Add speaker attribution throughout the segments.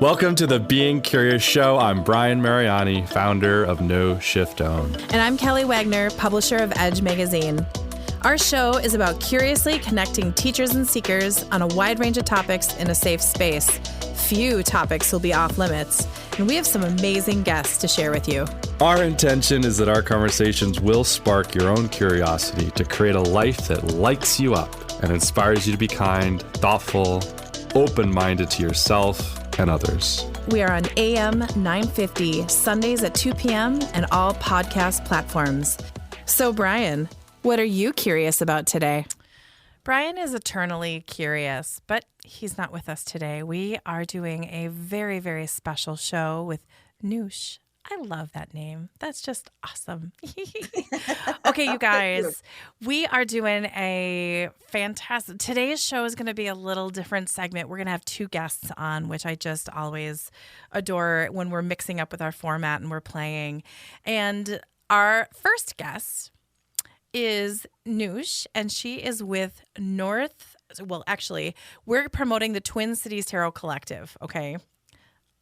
Speaker 1: Welcome to the Being Curious Show. I'm Brian Mariani, founder of No Shift Own.
Speaker 2: And I'm Kelly Wagner, publisher of Edge Magazine. Our show is about curiously connecting teachers and seekers on a wide range of topics in a safe space. Few topics will be off limits, and we have some amazing guests to share with you.
Speaker 1: Our intention is that our conversations will spark your own curiosity to create a life that lights you up and inspires you to be kind, thoughtful, open-minded to yourself and others.
Speaker 2: We are on AM 950, Sundays at 2 p.m. and all podcast platforms. So, Brian, what are you curious about today?
Speaker 3: Brian is eternally curious, but he's not with us today. We are doing a very, very special show with Nooch. I love that name. That's just awesome. Okay, you guys, we are doing a fantastic, today's show is going to be a little different segment. We're going to have two guests on, which I just always adore when we're mixing up with our format and we're playing. And our first guest is Nooch, and she is with we're promoting the Twin Cities Tarot Collective, okay?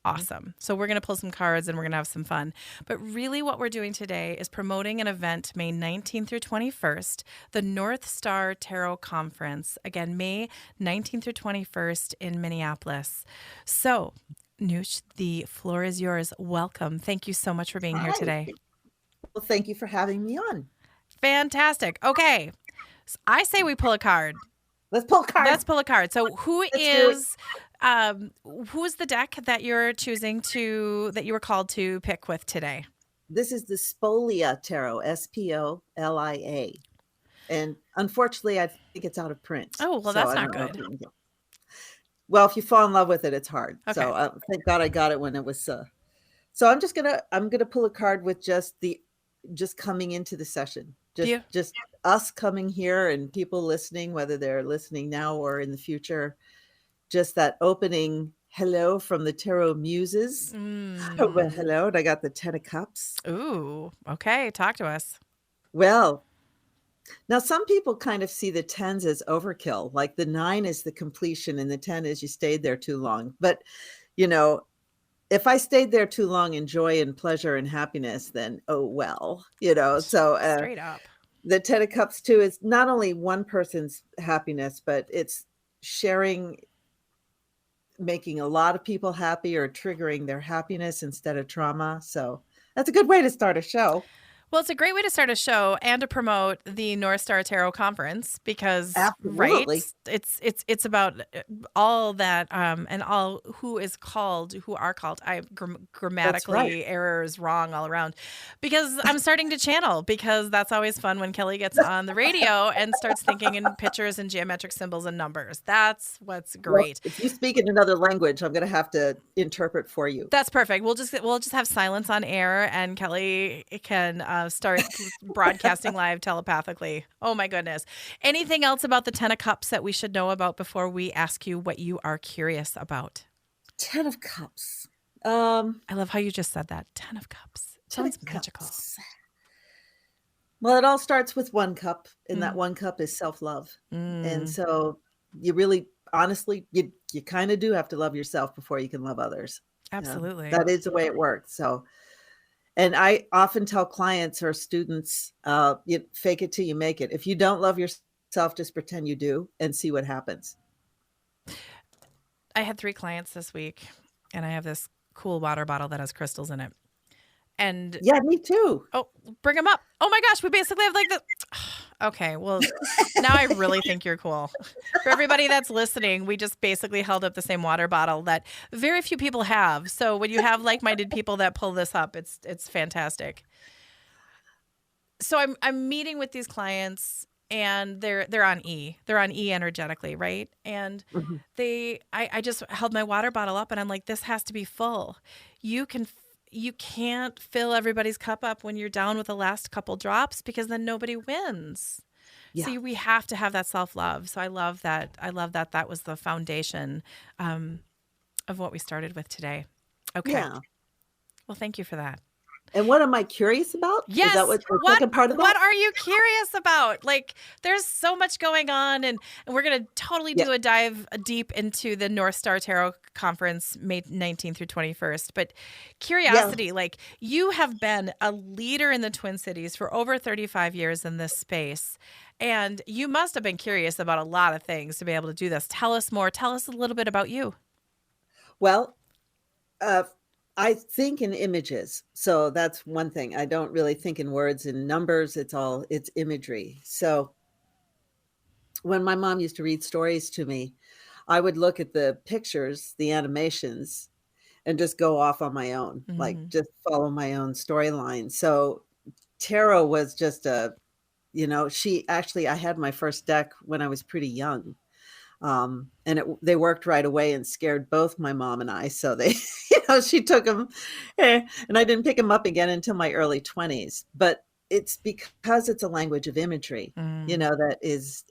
Speaker 3: Awesome. So we're going to pull some cards and we're going to have some fun. But really what we're doing today is promoting an event May 19th through 21st, the North Star Tarot Conference. Again, May 19th through 21st in Minneapolis. So, Nooch, the floor is yours. Welcome. Thank you so much for being here today.
Speaker 4: Well, thank you for having me on.
Speaker 3: Fantastic. Okay. So I say we pull a card.
Speaker 4: Let's pull a card.
Speaker 3: Let's pull a card. So who's the deck that you're choosing that you were called to pick with today?
Speaker 4: This is the Spolia Tarot, Spolia. And unfortunately, I think it's out of print.
Speaker 3: Oh, well, that's not good.
Speaker 4: Well, if you fall in love with it, it's hard.
Speaker 3: Okay.
Speaker 4: So thank God I got it when it was. So I'm gonna pull a card with just coming into the session. Just us coming here and people listening, whether they're listening now or in the future. Just that opening hello from the Tarot Muses. Well, hello, and I got the 10 of Cups.
Speaker 3: Ooh, okay. Talk to us.
Speaker 4: Well, now some people kind of see the 10s as overkill. Like the 9 is the completion and the 10 is you stayed there too long. But, if I stayed there too long in joy and pleasure and happiness, then, oh, well, so
Speaker 3: straight up.
Speaker 4: The 10 of Cups too is not only one person's happiness, but it's sharing, making a lot of people happy or triggering their happiness instead of trauma. So that's a good way to start a show.
Speaker 3: Well, it's a great way to start a show and to promote the North Star Tarot Conference because,
Speaker 4: absolutely.
Speaker 3: Right, it's about all that and all who are called. I grammatically errors wrong all around because I'm starting to channel because that's always fun when Kelly gets on the radio and starts thinking in pictures and geometric symbols and numbers. That's what's great.
Speaker 4: Well, if you speak in another language, I'm going to have to interpret for you.
Speaker 3: That's perfect. We'll just have silence on air and Kelly can start broadcasting live telepathically. Oh my goodness. Anything else about the 10 of Cups that we should know about before we ask you what you are curious about?
Speaker 4: 10 of Cups.
Speaker 3: I love how you just said that. 10 of Cups. Sounds magical.
Speaker 4: Well, it all starts with one cup, and that one cup is self-love. And so you really, honestly, you kind of do have to love yourself before you can love others.
Speaker 3: Absolutely.
Speaker 4: That is the way it works. So, and I often tell clients or students, you fake it till you make it. If you don't love yourself, just pretend you do and see what happens.
Speaker 3: I had 3 clients this week, and I have this cool water bottle that has crystals in it. And
Speaker 4: yeah, me too.
Speaker 3: Oh, bring them up. Oh my gosh, we basically have like the. Okay, well, now I really think you're cool. For everybody that's listening, we just basically held up the same water bottle that very few people have. So when you have like-minded people that pull this up, it's fantastic. So I'm meeting with these clients, and they're on E. They're on E energetically, right? And I just held my water bottle up, and I'm like, this has to be full. You can't fill everybody's cup up when you're down with the last couple drops because then nobody wins. Yeah. So we have to have that self-love. So I love that. That was the foundation of what we started with today. Okay. Yeah. Well, thank you for that.
Speaker 4: And what am I curious about?
Speaker 3: Yes.
Speaker 4: Is that what the second part of that?
Speaker 3: What are you curious about? Like, there's so much going on, and we're going to totally do a dive deep into the North Star Tarot Conference, May 19th through 21st. But curiosity, like, you have been a leader in the Twin Cities for over 35 years in this space, and you must have been curious about a lot of things to be able to do this. Tell us more. Tell us a little bit about you.
Speaker 4: Well, I think in images. So that's one thing. I don't really think in words and numbers. It's imagery. So when my mom used to read stories to me, I would look at the pictures, the animations, and just go off on my own, like just follow my own storyline. So tarot was just I had my first deck when I was pretty young. They worked right away and scared both my mom and I. So they, she took them, and I didn't pick them up again until my early 20s. But it's because it's a language of imagery, that is,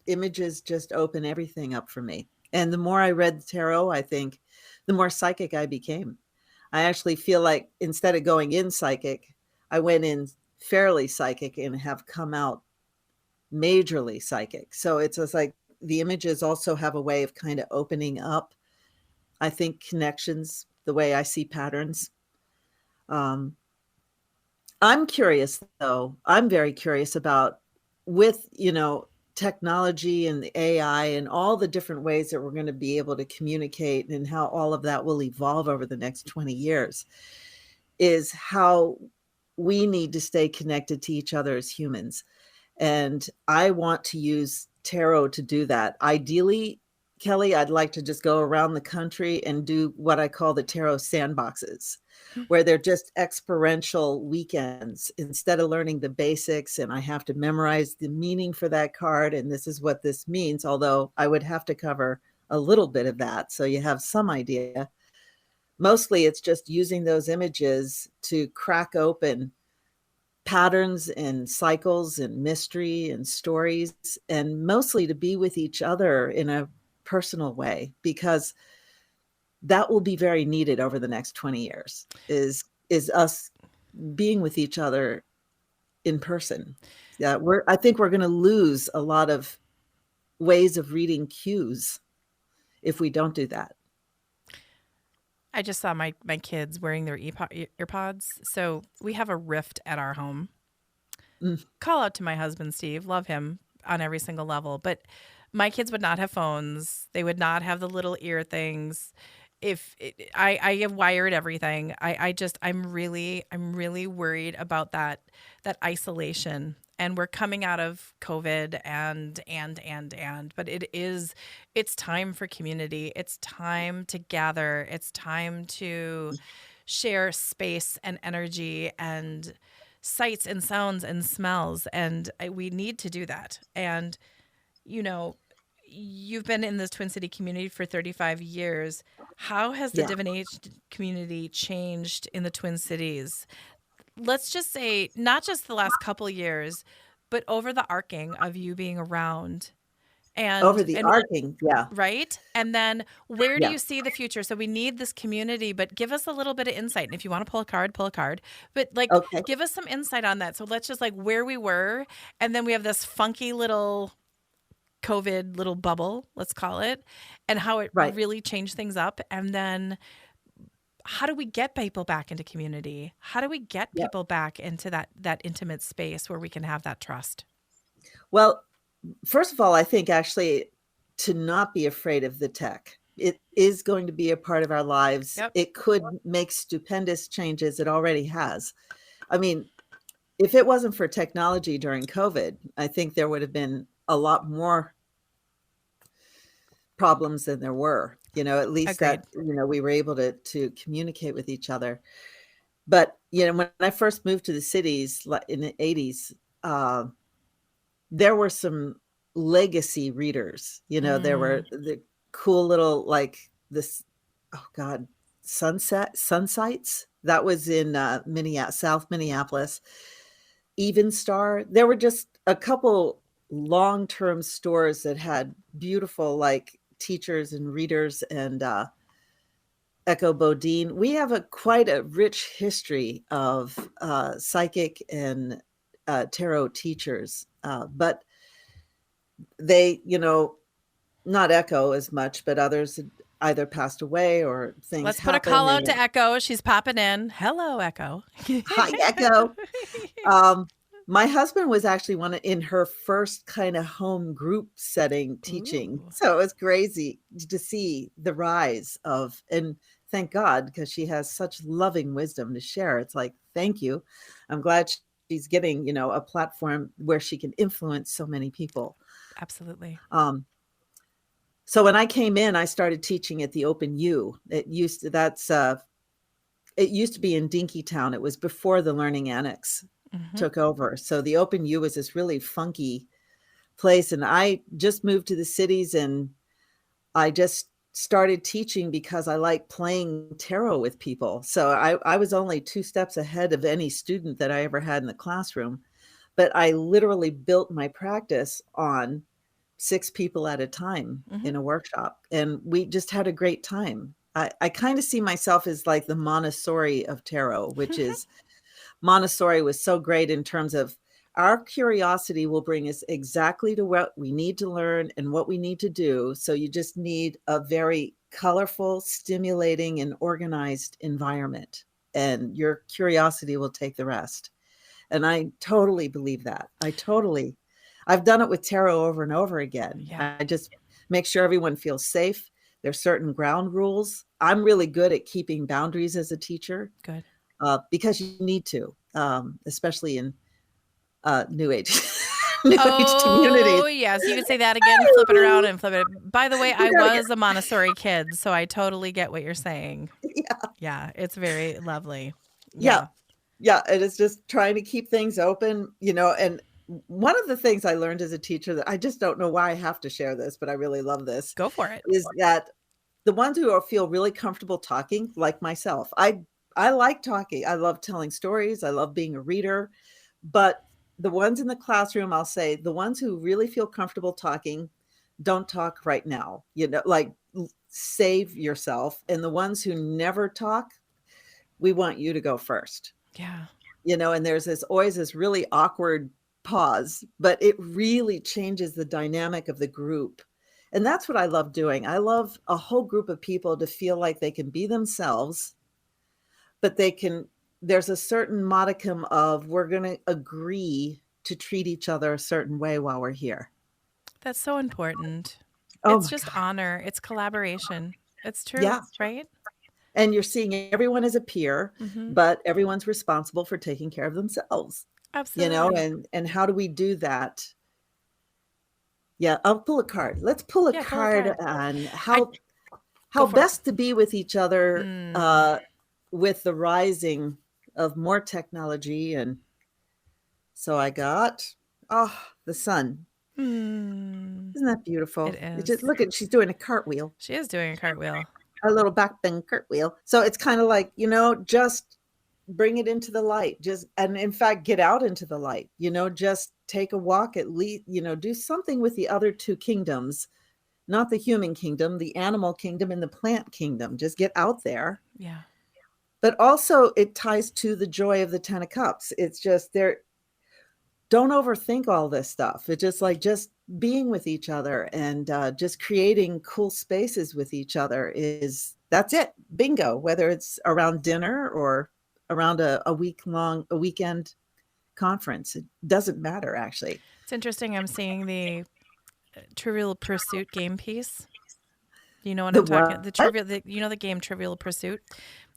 Speaker 4: images just open everything up for me. And the more I read the tarot, I think the more psychic I became. I actually feel like instead of going in psychic, I went in fairly psychic and have come out majorly psychic. So it's just like the images also have a way of kind of opening up, I think, connections, the way I see patterns. I'm curious, though. I'm very curious about with, technology and the AI and all the different ways that we're going to be able to communicate and how all of that will evolve over the next 20 years is how we need to stay connected to each other as humans. And I want to use tarot to do that. Ideally, Kelly, I'd like to just go around the country and do what I call the tarot sandboxes, where they're just experiential weekends instead of learning the basics. And I have to memorize the meaning for that card. And this is what this means, although I would have to cover a little bit of that. So you have some idea. Mostly it's just using those images to crack open patterns and cycles and mystery and stories, and mostly to be with each other in a personal way, because that will be very needed over the next 20 years is us being with each other in person. Yeah, I think we're going to lose a lot of ways of reading cues if we don't do that.
Speaker 3: I just saw my kids wearing their earpods. So we have a Rift at our home. Call out to my husband, Steve. Love him on every single level. But my kids would not have phones. They would not have the little ear things. I have wired everything. I'm really worried about that isolation. And we're coming out of COVID but it's time for community. It's time to gather. It's time to share space and energy and sights and sounds and smells. And we need to do that. And, you've been in this Twin City community for 35 years. How has the divination community changed in the Twin Cities? Let's just say not just the last couple years, but over the arcing of you being around.
Speaker 4: Arcing, yeah.
Speaker 3: Right? And then where do you see the future? So we need this community, but give us a little bit of insight. And if you want to pull a card, pull a card. But give us some insight on that. So let's just where we were. And then we have this funky little COVID little bubble, let's call it, and how it really changed things up. And then how do we get people back into community? How do we get people back into that intimate space where we can have that trust?
Speaker 4: Well, first of all, I think actually to not be afraid of the tech. It is going to be a part of our lives. Yep. It could make stupendous changes. It already has. I mean, if it wasn't for technology during COVID, I think there would have been a lot more problems than there were, at least Agreed. That, we were able to communicate with each other. But, when I first moved to the cities in the 80s, there were some legacy readers, there were the cool little, sun sites that was in South Minneapolis, Even Star. There were just a couple long-term stores that had beautiful teachers and readers, and Echo Bodine. We have quite a rich history of psychic and tarot teachers, but they, not Echo as much, but others had either passed away or things
Speaker 3: Let's put a
Speaker 4: happened.
Speaker 3: call out to Echo. She's popping in. Hello, Echo.
Speaker 4: Hi, Echo. My husband was actually in her first kind of home group setting teaching.
Speaker 3: Ooh.
Speaker 4: So it was crazy to see the rise of, and thank God, because she has such loving wisdom to share. It's like, thank you. I'm glad she's getting, a platform where she can influence so many people.
Speaker 3: Absolutely.
Speaker 4: So when I came in, I started teaching at the Open U. It used to be in Dinkytown. It was before the Learning Annex took over. So the Open U was this really funky place. And I just moved to the cities, and I just started teaching because I like playing tarot with people. So I was only 2 steps ahead of any student that I ever had in the classroom. But I literally built my practice on 6 people at a time in a workshop. And we just had a great time. I kind of see myself as like the Montessori of tarot, which is Montessori was so great in terms of our curiosity will bring us exactly to what we need to learn and what we need to do. So you just need a very colorful, stimulating, and organized environment, and your curiosity will take the rest. And I totally believe that. I've done it with tarot over and over again.
Speaker 3: Yeah.
Speaker 4: I just make sure everyone feels safe. There's certain ground rules. I'm really good at keeping boundaries as a teacher.
Speaker 3: Good.
Speaker 4: Because you need to, especially in New Age,
Speaker 3: Age
Speaker 4: communities.
Speaker 3: Oh, yes. You can say that again, flip it around and flip it. By the way, I was a Montessori kid, so I totally get what you're saying. Yeah. It's very lovely.
Speaker 4: Yeah. And it's just trying to keep things open, and one of the things I learned as a teacher that I just don't know why I have to share this, but I really love this.
Speaker 3: Go for it.
Speaker 4: Is that the ones who feel really comfortable talking, like myself, I like talking. I love telling stories. I love being a reader. But the ones in the classroom, I'll say, the ones who really feel comfortable talking, don't talk right now. Like save yourself. And the ones who never talk, we want you to go first.
Speaker 3: Yeah.
Speaker 4: And there's always this really awkward pause, but it really changes the dynamic of the group. And that's what I love doing. I love a whole group of people to feel like they can be themselves, but there's a certain modicum of we're going to agree to treat each other a certain way while we're here.
Speaker 3: That's so important.
Speaker 4: Oh,
Speaker 3: it's just honor. It's collaboration. It's true, right?
Speaker 4: And you're seeing everyone as a peer, but everyone's responsible for taking care of themselves.
Speaker 3: Absolutely.
Speaker 4: And how do we do that? Yeah, I'll pull a card. Let's pull a card on how best to be with each other with the rising of more technology. And so I got, the sun. Isn't that beautiful?
Speaker 3: It is.
Speaker 4: Just look at, she's doing a cartwheel.
Speaker 3: She is doing a cartwheel.
Speaker 4: A little back bend cartwheel. So it's kind of like, just bring it into the light. And in fact, get out into the light, just take a walk at least, do something with the other 2 kingdoms, not the human kingdom, the animal kingdom and the plant kingdom. Just get out there.
Speaker 3: Yeah.
Speaker 4: But also it ties to the joy of the 10 of Cups. It's just don't overthink all this stuff. It's just like just being with each other and just creating cool spaces with each other that's it. Bingo. Whether it's around dinner or around a weekend conference, it doesn't matter actually.
Speaker 3: It's interesting. I'm seeing the Trivial Pursuit game piece. You know what I'm talking? The game Trivial Pursuit.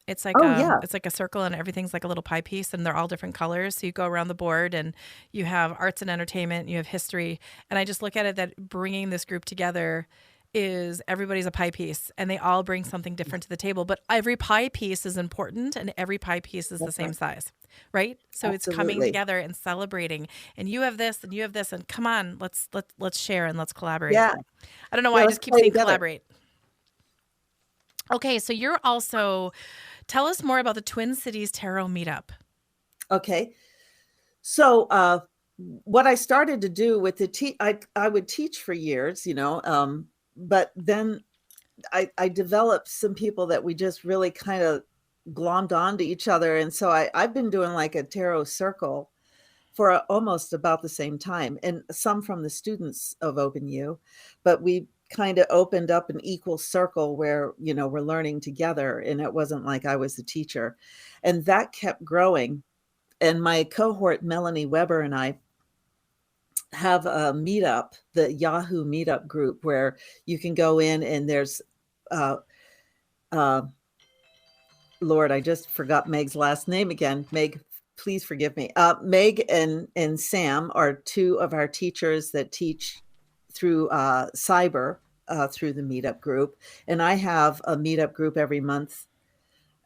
Speaker 3: It's like it's like a circle and everything's like a little pie piece and they're all different colors. So you go around the board and you have arts and entertainment, you have history. And I just look at it that bringing this group together is everybody's a pie piece and they all bring something different to the table. But every pie piece is important and every pie piece is the same size, right? So It's coming together and celebrating. And you have this and you have this and come on, let's share and let's collaborate.
Speaker 4: Yeah.
Speaker 3: I don't know why I just keep saying collaborate. Okay, so you're also, tell us more about the Twin Cities Tarot Meetup.
Speaker 4: Okay. So what I started to do with I would teach for years, but then I developed some people that we just really kind of glommed onto each other. And so I've been doing like a tarot circle for almost about the same time, and some from the students of OpenU, but we kind of opened up an equal circle where, we're learning together, and it wasn't like I was the teacher. And that kept growing. And my cohort, Melanie Weber, and I have a meetup, the Yahoo meetup group, where you can go in and there's, Lord, I just forgot Meg's last name again. Meg, please forgive me. Meg and Sam are two of our teachers that teach through cyber, through the meetup group. And I have a meetup group every month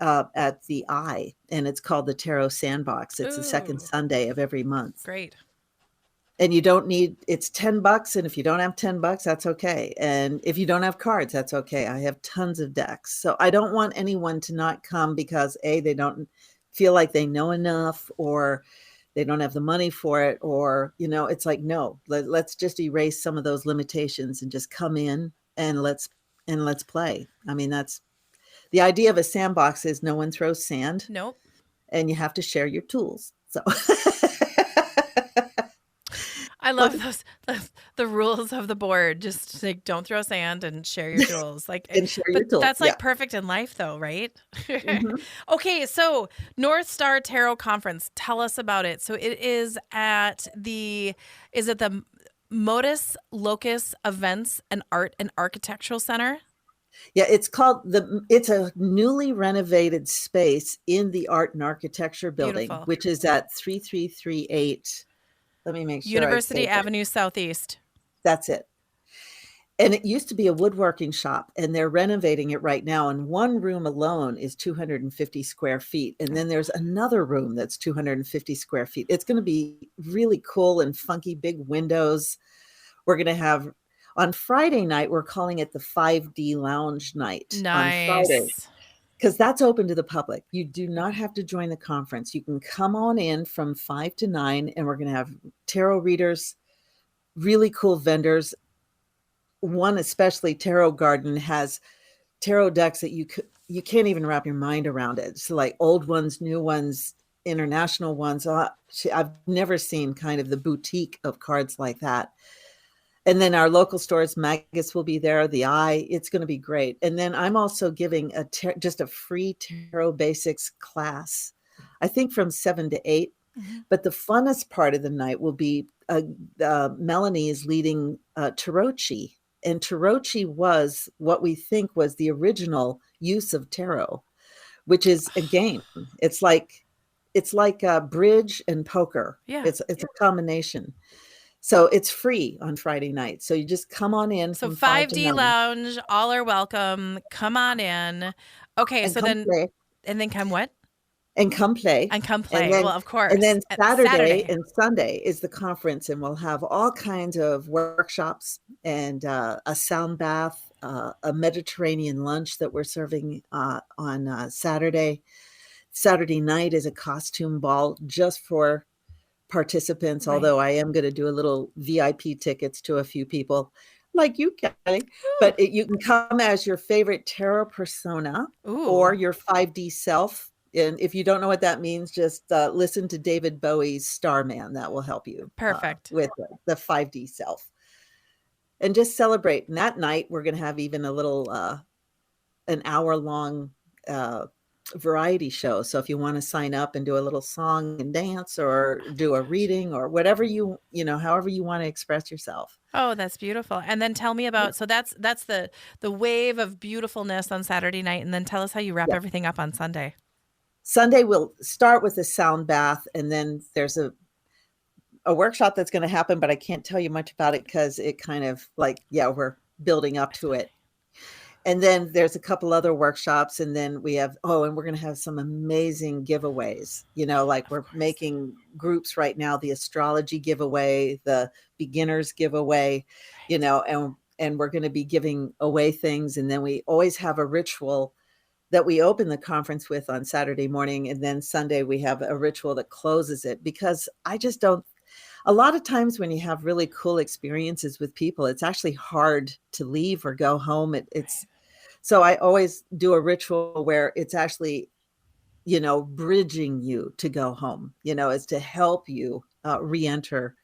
Speaker 4: at the Eye, and it's called the Tarot Sandbox. It's the second Sunday of every month.
Speaker 3: Great.
Speaker 4: And you don't need, it's $10. And if you don't have $10, that's okay. And if you don't have cards, that's okay. I have tons of decks. So I don't want anyone to not come because they don't feel like they know enough, or they don't have the money for it, or, it's like, no, let's just erase some of those limitations and just come in and let's play. I mean, that's the idea of a sandbox, is no one throws sand.
Speaker 3: Nope.
Speaker 4: And you have to share your tools. So
Speaker 3: I love the rules of the board. Just like, don't throw sand and share your tools. Like,
Speaker 4: and share your tools.
Speaker 3: That's like perfect in life, though, right?
Speaker 4: Mm-hmm.
Speaker 3: Okay, so North Star Tarot Conference. Tell us about it. So it is at the Modus Locus Events and Art and Architectural Center?
Speaker 4: Yeah, it's a newly renovated space in the Art and Architecture building,
Speaker 3: Beautiful.
Speaker 4: Which is at 3338. Let me make sure.
Speaker 3: University Avenue Southeast.
Speaker 4: That's it. And it used to be a woodworking shop, and they're renovating it right now. And one room alone is 250 square feet. And then there's another room that's 250 square feet. It's going to be really cool and funky, big windows. We're going to have, on Friday night, we're calling it the 5D Lounge Night.
Speaker 3: Nice.
Speaker 4: On Friday. Because that's open to the public. You do not have to join the conference. You can come on in from 5 to 9, and we're going to have tarot readers, really cool vendors. One, especially Tarot Garden, has tarot decks that you can't even wrap your mind around it. So like old ones, new ones, international ones. I've never seen kind of the boutique of cards like that. And then our local stores, Magus will be there, the Eye. It's going to be great. And then I'm also giving just a free tarot basics class, I think from 7 to 8. Mm-hmm. But the funnest part of the night will be Melanie is leading Tarotchi. And Tarotchi was what we think was the original use of tarot, which is a game. It's like bridge and poker.
Speaker 3: Yeah.
Speaker 4: It's a combination. So it's free on Friday night. So you just come on in.
Speaker 3: So
Speaker 4: from
Speaker 3: 5D Lounge, all are welcome. Come on in. Okay,
Speaker 4: and
Speaker 3: so then
Speaker 4: play.
Speaker 3: And then come what?
Speaker 4: And come play.
Speaker 3: And come play.
Speaker 4: Then,
Speaker 3: well, of course.
Speaker 4: And then Saturday and Sunday is the conference, and we'll have all kinds of workshops and a sound bath, a Mediterranean lunch that we're serving on Saturday. Saturday night is a costume ball just for participants, although I am going to do a little VIP tickets to a few people like you, Kelly. But you can come as your favorite tarot persona or your 5D self. And if you don't know what that means, just listen to David Bowie's Starman. That will help you.
Speaker 3: Perfect.
Speaker 4: With the 5D self. And just celebrate. And that night, we're going to have even a little, an hour-long variety show. So if you want to sign up and do a little song and dance, or do a reading, or whatever however you want to express yourself.
Speaker 3: Oh, that's beautiful. And then tell me about, so that's the wave of beautifulness on Saturday night. And then tell us how you wrap everything up on Sunday.
Speaker 4: Sunday, we'll start with a sound bath, and then there's a workshop that's going to happen, but I can't tell you much about it because it kind of we're building up to it. And then there's a couple other workshops, and then we have, and we're going to have some amazing giveaways. We're making groups right now, the astrology giveaway, the beginners giveaway, and we're going to be giving away things. And then we always have a ritual that we open the conference with on Saturday morning. And then Sunday we have a ritual that closes it, because a lot of times when you have really cool experiences with people, it's actually hard to leave or go home. So I always do a ritual where it's actually, bridging you to go home, is to help you re-enter.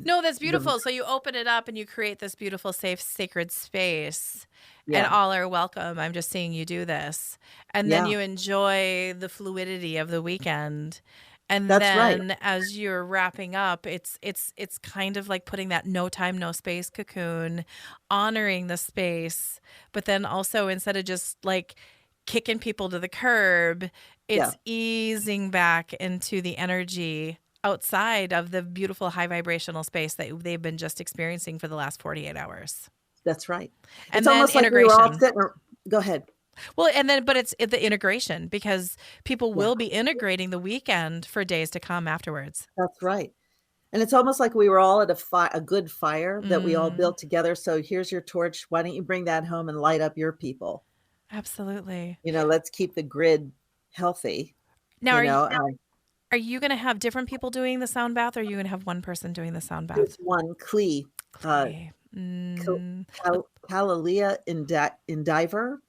Speaker 3: No, that's beautiful. So you open it up and you create this beautiful, safe, sacred space, and
Speaker 4: Yeah.
Speaker 3: all are welcome. I'm just seeing you do this. And then you enjoy the fluidity of the weekend. And
Speaker 4: That's right.
Speaker 3: then as you're wrapping up, it's kind of like putting that no time, no space cocoon, honoring the space, but then also instead of just like kicking people to the curb, it's easing back into the energy outside of the beautiful high vibrational space that they've been just experiencing for the last 48 hours.
Speaker 4: That's right.
Speaker 3: And
Speaker 4: it's
Speaker 3: then
Speaker 4: almost
Speaker 3: integration.
Speaker 4: Like we were all sitting. Go ahead.
Speaker 3: Well, but it's the integration, because people will be integrating the weekend for days to come afterwards.
Speaker 4: That's right. And it's almost like we were all at a good fire that we all built together. So here's your torch. Why don't you bring that home and light up your people?
Speaker 3: Absolutely.
Speaker 4: Let's keep the grid healthy.
Speaker 3: Now, are you going to have different people doing the sound bath, or are you going to have one person doing the sound bath?
Speaker 4: There's one, Klee. Kalalea Endiver.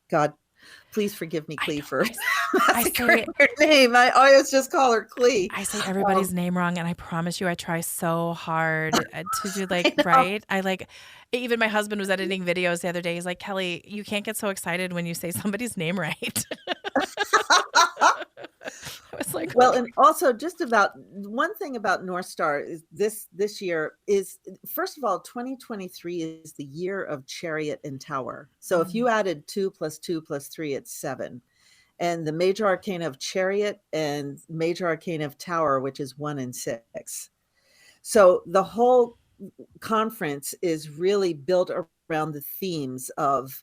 Speaker 4: God, please forgive me, Klee, for that's her name. I always just call her Klee.
Speaker 3: I say everybody's name wrong, and I promise you I try so hard to do right. Even my husband was editing videos the other day. He's like, Kelly, you can't get so excited when you say somebody's name right. I was like,
Speaker 4: well, and also just about one thing about North Star is this year is, first of all, 2023 is the year of Chariot and Tower. So if you added 2 + 2 + 3, it's 7. And the major arcana of Chariot and major arcana of Tower, which is 1 and 6. So the whole conference is really built around the themes of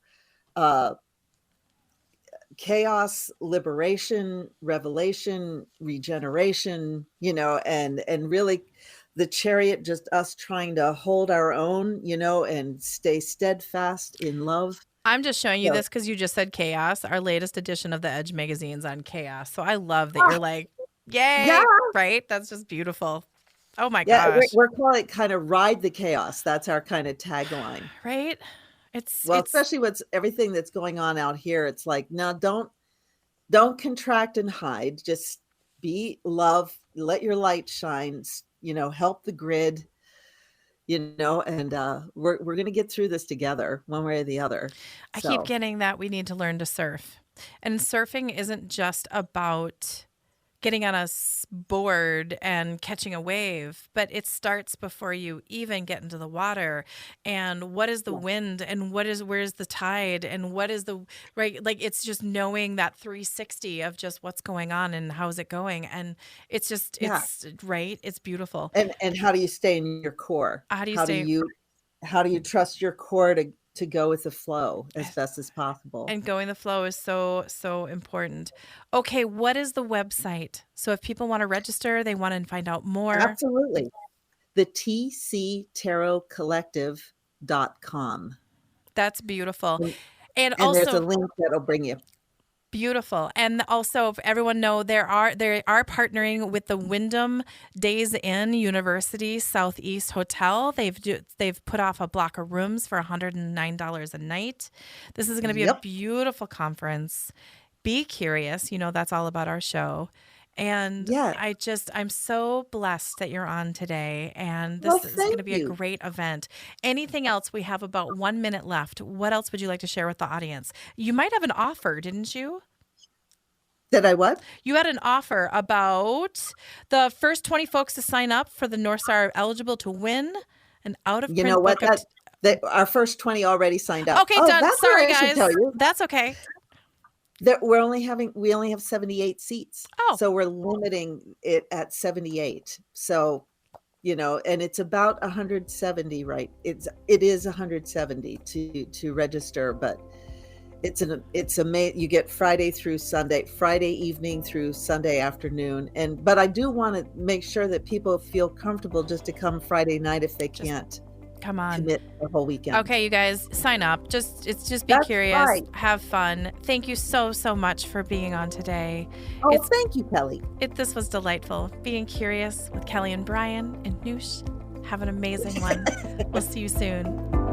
Speaker 4: chaos, liberation, revelation, regeneration, and really the Chariot, just us trying to hold our own, and stay steadfast in love.
Speaker 3: I'm just showing you this because you just said chaos. Our latest edition of the Edge magazine's on chaos. So I love that you're like, yay, right? That's just beautiful. Oh my gosh.
Speaker 4: We're calling it kind of ride the chaos. That's our kind of tagline.
Speaker 3: Right?
Speaker 4: Especially with everything that's going on out here. It's like, no, don't contract and hide. Just be love. Let your light shine. Help the grid. And we're going to get through this together, one way or the other.
Speaker 3: I keep getting that we need to learn to surf, and surfing isn't just about getting on a board and catching a wave, but it starts before you even get into the water. And what is the wind, and where's the tide, and what is it's just knowing that 360 of just what's going on and how's it going. And it's just, it's beautiful.
Speaker 4: And how do you stay in your core?
Speaker 3: How do
Speaker 4: you trust your core to go with the flow as best as possible?
Speaker 3: And going the flow is so, so important. Okay, what is the website? So if people want to register, they want to find out more.
Speaker 4: Absolutely. The tctarotcollective.com.
Speaker 3: That's beautiful.
Speaker 4: And also, there's a link that'll bring you.
Speaker 3: Beautiful. And also, if everyone know, they are partnering with the Wyndham Days Inn University Southeast Hotel. They've put off a block of rooms for $109 a night. This is going to be a beautiful conference. Be curious. That's all about our show. And I'm so blessed that you're on today. And this is going to be a great event. Anything else? We have about 1 minute left. What else would you like to share with the audience? You might have an offer, didn't you?
Speaker 4: Did I what?
Speaker 3: You had an offer about the first 20 folks to sign up for the North Star are eligible to win an out-of-print
Speaker 4: You know what?
Speaker 3: book.
Speaker 4: Our first 20 already signed up.
Speaker 3: Okay, done. Sorry, guys. That's okay.
Speaker 4: We only have 78 seats. So we're limiting it at 78. So, and it's about 170, right? It is 170 to register, but you get Friday through Sunday, Friday evening through Sunday afternoon. But I do want to make sure that people feel comfortable just to come Friday night if they can't.
Speaker 3: Come on.
Speaker 4: Commit the whole weekend.
Speaker 3: Okay, you guys, sign up. Just be curious. Have fun. Thank you so, so much for being on today.
Speaker 4: Thank you, Kelly.
Speaker 3: This was delightful. Being curious with Kelly and Brian and Nooch. Have an amazing one. We'll see you soon.